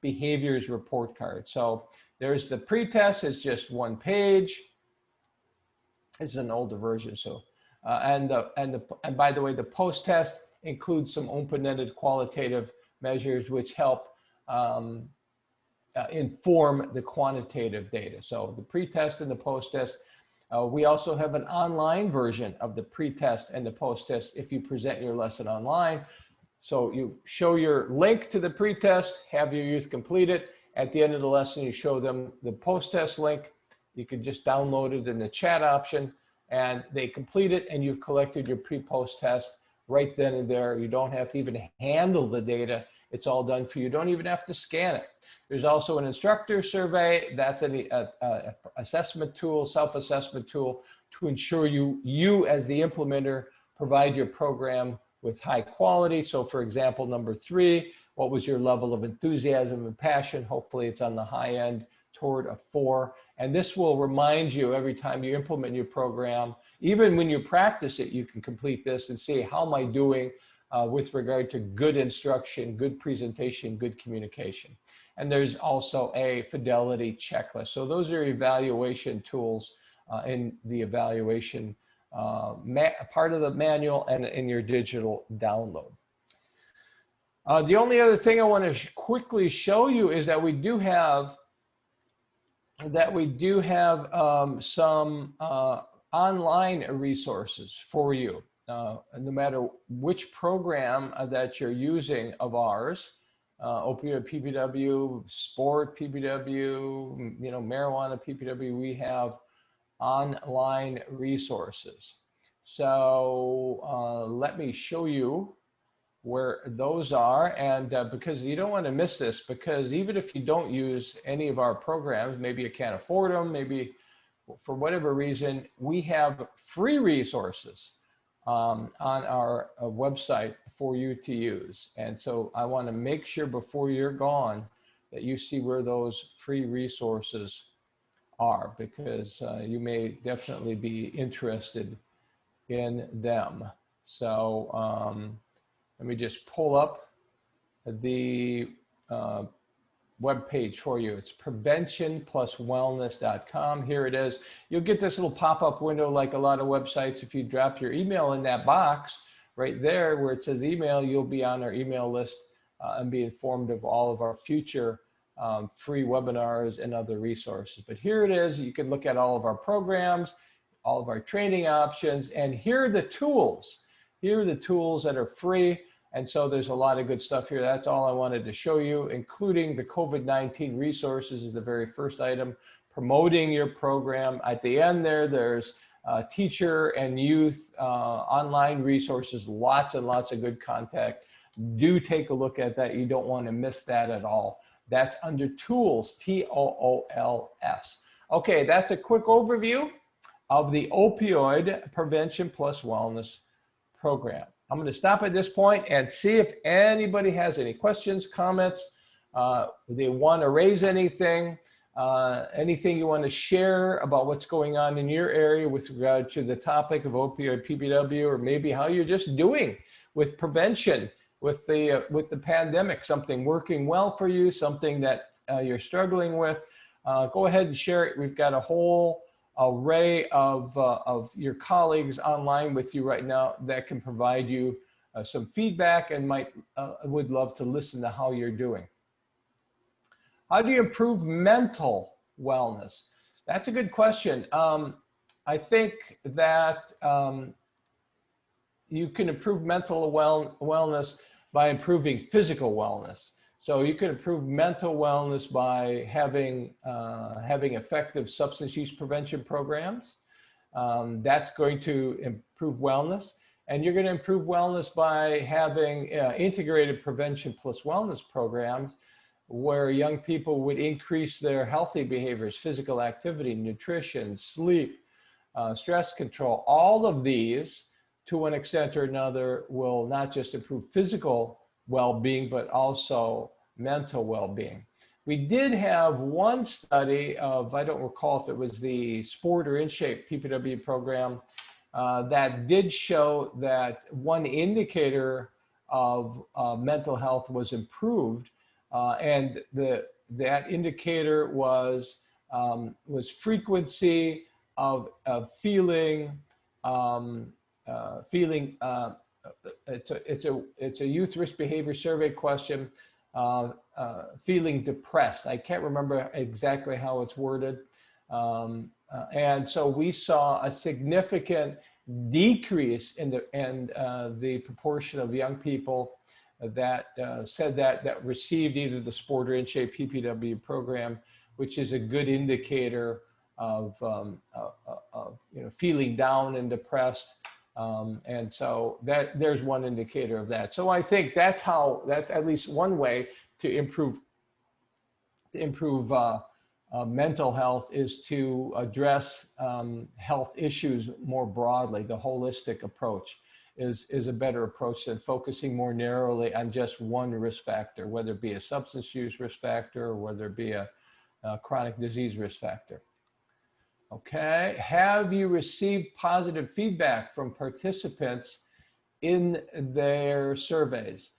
Behaviors Report Card. So there's the pre-test, it's just one page. It's an older version. So, and by the way, the post-test includes some open-ended qualitative measures which help inform the quantitative data. So the pre-test and the post-test. We also have an online version of the pre-test and the post-test if you present your lesson online. So you show your link to the pre-test, have your youth complete it. At the end of the lesson, you show them the post-test link. You can just download it in the chat option, and they complete it, and you've collected your pre-post test right then and there. You don't have to even handle the data. It's all done for you. You don't even have to scan it. There's also an instructor survey. That's an assessment tool, self-assessment tool to ensure you as the implementer provide your program with high quality. So for example, number 3, what was your level of enthusiasm and passion? Hopefully it's on the high end toward a 4. And this will remind you every time you implement your program, even when you practice it, you can complete this and see how am I doing with regard to good instruction, good presentation, good communication. And there's also a fidelity checklist. So those are evaluation tools in the evaluation part of the manual and in your digital download. The only other thing I want to quickly show you is that we do have some online resources for you. No matter which program that you're using of ours, opioid PPW, sport PPW, marijuana PPW, we have online resources. So let me show you where those are, and because you don't want to miss this, because even if you don't use any of our programs, maybe you can't afford them, maybe for whatever reason, we have free resources on our website for you to use. And so I want to make sure before you're gone that you see where those free resources are, because you may definitely be interested in them. So let me just pull up the web page for you. It's preventionpluswellness.com. Here it is. You'll get this little pop-up window like a lot of websites. If you drop your email in that box right there where it says email, you'll be on our email list and be informed of all of our future free webinars and other resources. But here it is. You can look at all of our programs, all of our training options, and here are the tools. Here are the tools that are free. And so there's a lot of good stuff here. That's all I wanted to show you, including the COVID-19 resources is the very first item, promoting your program. At the end there's teacher and youth online resources, lots and lots of good content. Do take a look at that. You don't want to miss that at all. That's under tools, T-O-O-L-S. Okay, that's a quick overview of the Opioid Prevention Plus Wellness program. I'm going to stop at this point and see if anybody has any questions, comments, they want to raise anything, anything you want to share about what's going on in your area with regard to the topic of opioid PPW, or maybe how you're just doing with prevention with the pandemic, something working well for you, something that you're struggling with. Go ahead and share it. We've got a whole array of your colleagues online with you right now that can provide you some feedback and would love to listen to how you're doing. How do you improve mental wellness? That's a good question. I think that you can improve mental wellness by improving physical wellness. So you can improve mental wellness by having effective substance use prevention programs. That's going to improve wellness. And you're going to improve wellness by having integrated prevention plus wellness programs where young people would increase their healthy behaviors, physical activity, nutrition, sleep, stress control, all of these to one extent or another, will not just improve physical well-being, but also mental well-being. We did have one study of, I don't recall if it was the Sport or In Shape PPW program, that did show that one indicator of mental health was improved, and that indicator was frequency of feeling. It's a youth risk behavior survey question. Feeling depressed. I can't remember exactly how it's worded. And so we saw a significant decrease in the proportion of young people that said that received either the Sport or In Shape PPW program, which is a good indicator of feeling down and depressed. And so there's one indicator of that. So I think that's at least one way to improve mental health, is to address health issues more broadly. The holistic approach is a better approach than focusing more narrowly on just one risk factor, whether it be a substance use risk factor or whether it be a chronic disease risk factor. Okay, have you received positive feedback from participants in their surveys?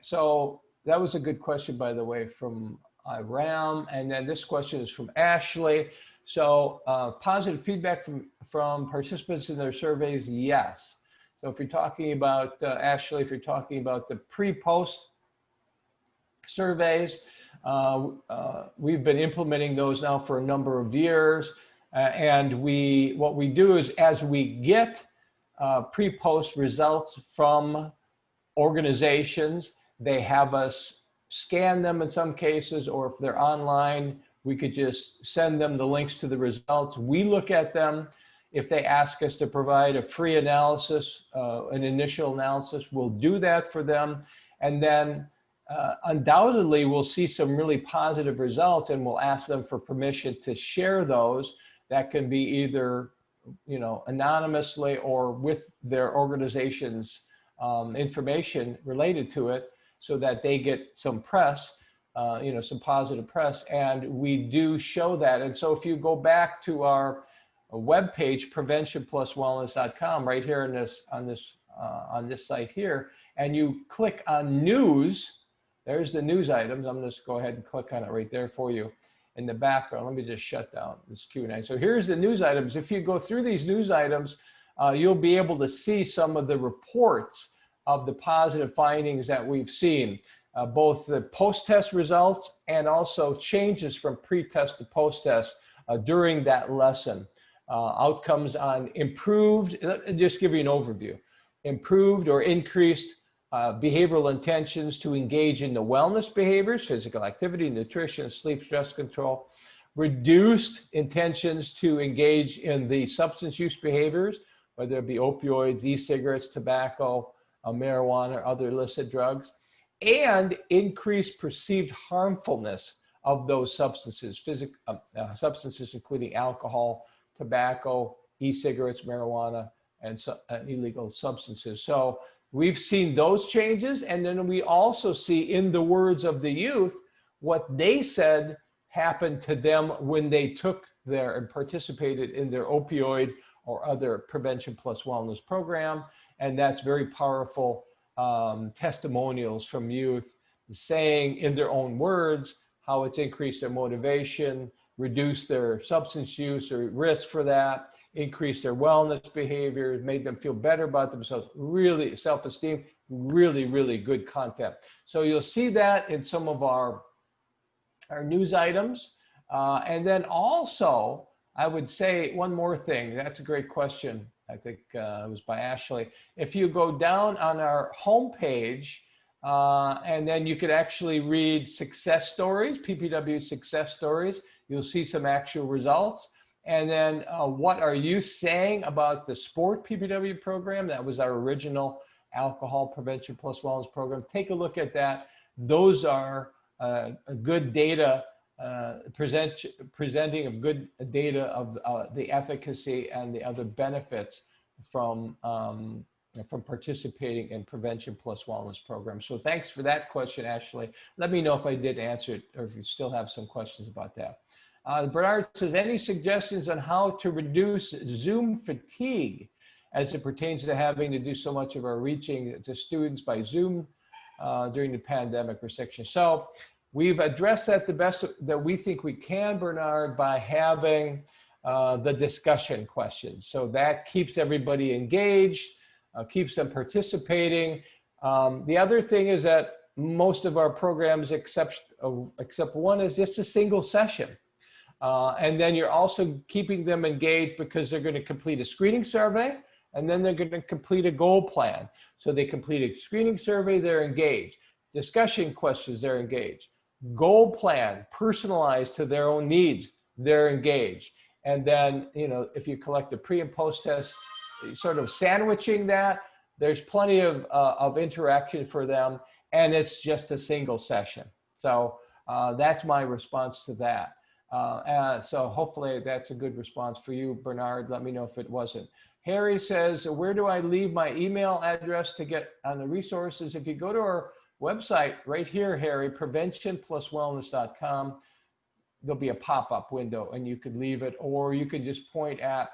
So that was a good question, by the way, from Ram. And then this question is from Ashley. So positive feedback from participants in their surveys, yes. So if you're talking about, Ashley, if you're talking about the pre-post surveys, we've been implementing those now for a number of years. And what we do is, as we get pre-post results from organizations, they have us scan them in some cases, or if they're online, we could just send them the links to the results. We look at them. If they ask us to provide a free analysis, an initial analysis, we'll do that for them. And then undoubtedly, we'll see some really positive results, and we'll ask them for permission to share those. That can be either, anonymously or with their organization's information related to it, so that they get some press, some positive press. And we do show that. And so if you go back to our webpage, preventionpluswellness.com, right here on this site here, and you click on news, there's the news items. I'm just go ahead and click on it right there for you in the background. Let me just shut down this Q&A. So here's the news items. If you go through these news items, you'll be able to see some of the reports of the positive findings that we've seen, both the post-test results and also changes from pre-test to post-test during that lesson. Outcomes on improved, just give you an overview, improved or increased behavioral intentions to engage in the wellness behaviors, physical activity, nutrition, sleep, stress control, reduced intentions to engage in the substance use behaviors, whether it be opioids, e-cigarettes, tobacco, marijuana, or other illicit drugs, and increased perceived harmfulness of those substances, substances including alcohol, tobacco, e-cigarettes, marijuana, and illegal substances. So we've seen those changes, and then we also see, in the words of the youth, what they said happened to them when they took and participated in their opioid or other prevention plus wellness program. And that's very powerful testimonials from youth saying in their own words how it's increased their motivation, reduced their substance use or risk for that, increased their wellness behaviors, made them feel better about themselves, really self-esteem, really, really good content. So you'll see that in some of our news items. And then also, I would say one more thing. That's a great question. I think it was by Ashley. If you go down on our homepage, and then you could actually read success stories, PPW success stories, you'll see some actual results. And then what are you saying about the sport PPW program? That was our original alcohol prevention plus wellness program. Take a look at that. Those are good data, presenting of good data of the efficacy and the other benefits from participating in Prevention Plus Wellness program. So thanks for that question, Ashley. Let me know if I did answer it or if you still have some questions about that. Bernard says, any suggestions on how to reduce Zoom fatigue as it pertains to having to do so much of our reaching to students by Zoom during the pandemic restriction? So we've addressed that the best that we think we can, Bernard, by having the discussion questions. So that keeps everybody engaged, keeps them participating. The other thing is that most of our programs, except one, is just a single session. And then you're also keeping them engaged because they're going to complete a screening survey, and then they're going to complete a goal plan. So they complete a screening survey, they're engaged. Discussion questions, they're engaged. Goal plan, personalized to their own needs, they're engaged. And then, you know, if you collect the pre and post test, sort of sandwiching that, there's plenty of interaction for them, and it's just a single session. So that's my response to that. So hopefully that's a good response for you, Bernard. Let me know if it wasn't. Harry says, where do I leave my email address to get on the resources? If you go to our website right here, Harry, preventionpluswellness.com, there'll be a pop-up window and you could leave it, or you could just point at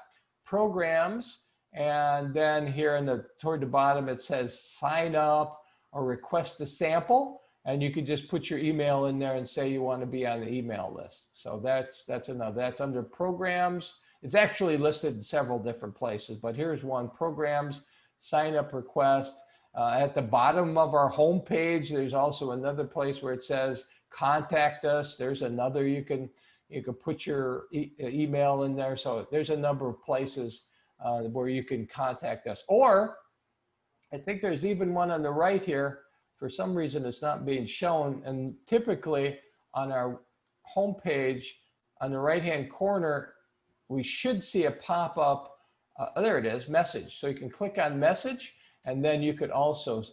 programs, and then here toward the bottom it says sign up or request a sample, and you could just put your email in there and say you want to be on the email list. So that's under programs. It's actually listed in several different places, but here's one: programs, sign up request. At the bottom of our homepage, there's also another place where it says contact us. There's another, you can put your email in there. So there's a number of places where you can contact us. Or I think there's even one on the right here. For some reason, it's not being shown. And typically on our homepage, on the right-hand corner, we should see a pop-up. There it is, message. So you can click on message, and then you could also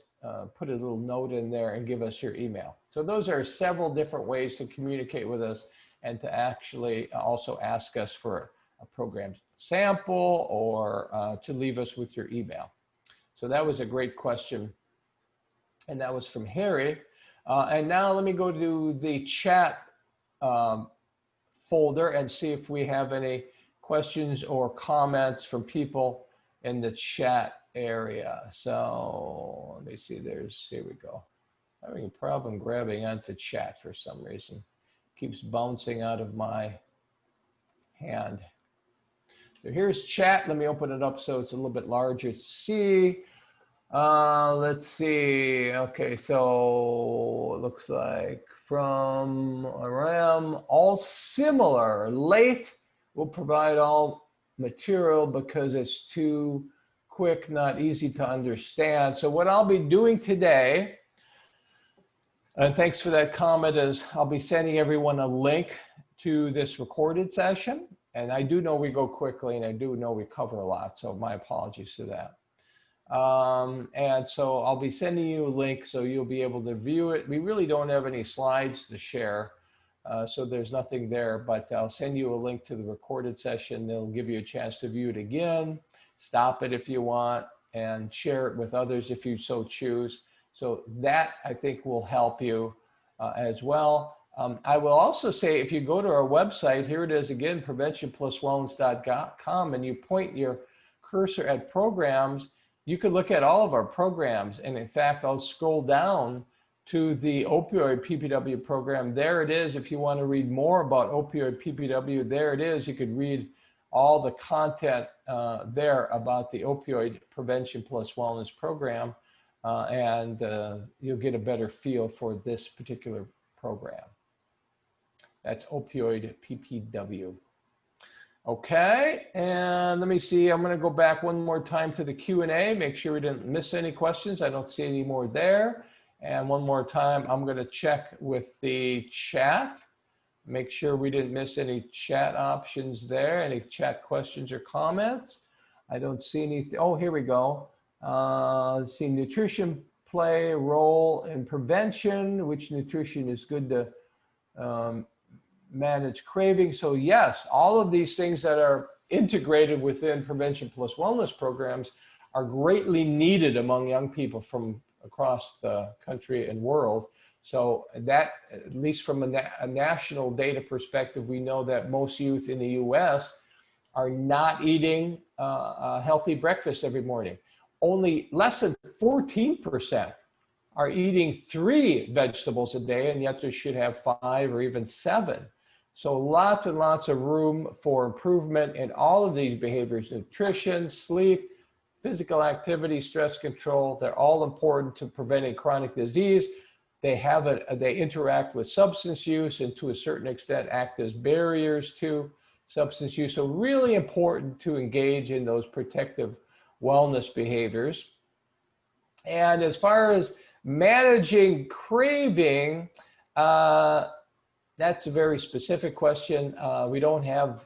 put a little note in there and give us your email. So those are several different ways to communicate with us and to actually also ask us for a program sample or to leave us with your email. So that was a great question. And that was from Harry. And now let me go to the chat folder and see if we have any questions or comments from people in the chat area. So let me see, here we go. Having a problem grabbing onto chat for some reason. Keeps bouncing out of my hand. So here's chat. Let me open it up so it's a little bit larger to see. Let's see. Okay, so it looks like from Aram, all similar. Late will provide all material because it's too quick, not easy to understand. So what I'll be doing today, and thanks for that comment, is I'll be sending everyone a link to this recorded session. And I do know we go quickly, and I do know we cover a lot, so my apologies to that. And so I'll be sending you a link so you'll be able to view it. We really don't have any slides to share, so there's nothing there, but I'll send you a link to the recorded session. They'll give you a chance to view it again, stop it if you want, and share it with others if you so choose. So that, I think, will help you as well. I will also say, if you go to our website, here it is again, preventionpluswellness.com, and you point your cursor at programs, you can look at all of our programs. And in fact, I'll scroll down to the opioid PPW program. There it is. If you want to read more about opioid PPW, there it is. You could read all the content there about the Opioid Prevention Plus Wellness program, and you'll get a better feel for this particular program. That's opioid PPW. Okay, and let me see, I'm going to go back one more time to the Q&A, make sure we didn't miss any questions. I don't see any more there. And one more time, I'm going to check with the chat, make sure we didn't miss any chat options there, any chat questions or comments. I don't see anything. Oh, here we go. Let's see, nutrition play a role in prevention. Which nutrition is good to manage craving? So yes, all of these things that are integrated within Prevention Plus Wellness programs are greatly needed among young people from across the country and world. So that, at least from a national data perspective, we know that most youth in the US are not eating a healthy breakfast every morning. Only less than 14% are eating 3 vegetables a day, and yet they should have 5 or even 7. So lots and lots of room for improvement in all of these behaviors: nutrition, sleep, physical activity, stress control. They're all important to preventing chronic disease. They interact with substance use and to a certain extent act as barriers to substance use. So really important to engage in those protective wellness behaviors. And as far as managing craving, that's a very specific question. We don't have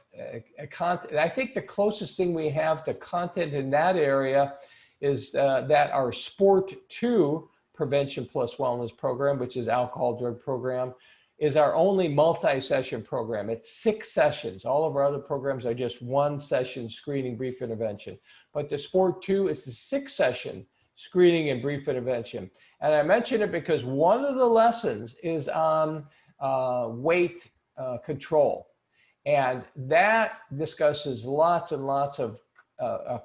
a content. I think the closest thing we have to content in that area is that our Sport 2 Prevention Plus Wellness program, which is alcohol drug program, is our only multi-session program. It's 6 sessions. All of our other programs are just 1 session screening, brief intervention. But the Sport 2 is the 6-session screening and brief intervention. And I mention it because one of the lessons is on weight control. And that discusses lots and lots of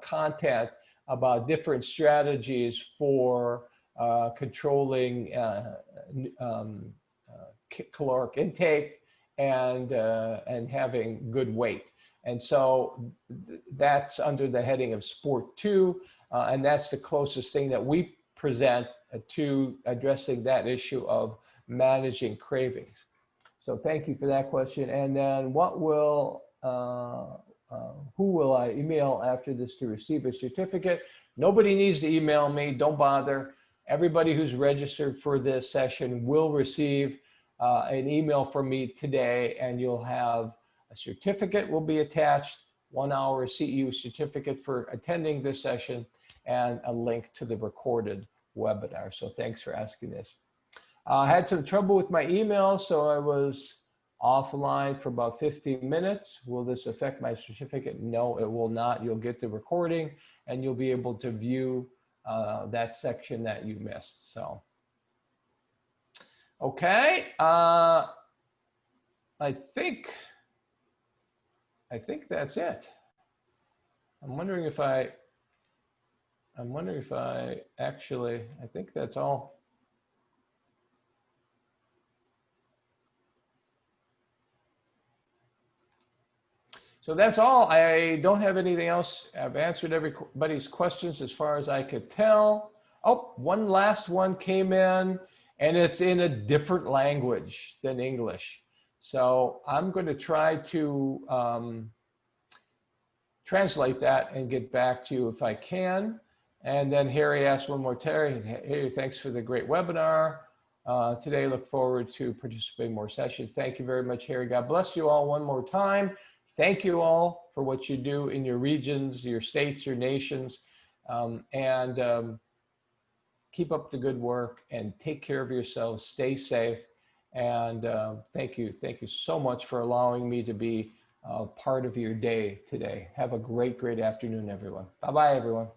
content about different strategies for controlling caloric intake and having good weight. And so that's under the heading of Sport 2, and that's the closest thing that we present to addressing that issue of managing cravings. So thank you for that question. And then who will I email after this to receive a certificate? Nobody needs to email me, don't bother. Everybody who's registered for this session will receive an email from me today, and you'll have a certificate will be attached, 1-hour CEU certificate for attending this session, and a link to the recorded webinar. So thanks for asking this. I had some trouble with my email, so I was offline for about 15 minutes. Will this affect my certificate? No, it will not. You'll get the recording, and you'll be able to view that section that you missed. So, okay. I think that's it. I'm wondering if I actually, I think that's all. So that's all. I don't have anything else. I've answered everybody's questions as far as I could tell. Oh, one last one came in, and it's in a different language than English. So I'm going to try to translate that and get back to you if I can. And then Harry asked one more, Terry, hey, thanks for the great webinar. Today, look forward to participating in more sessions. Thank you very much, Harry. God bless you all one more time. Thank you all for what you do in your regions, your states, your nations, and keep up the good work and take care of yourselves. Stay safe. And thank you so much for allowing me to be part of your day today. Have a great afternoon, everyone. Bye-bye, everyone.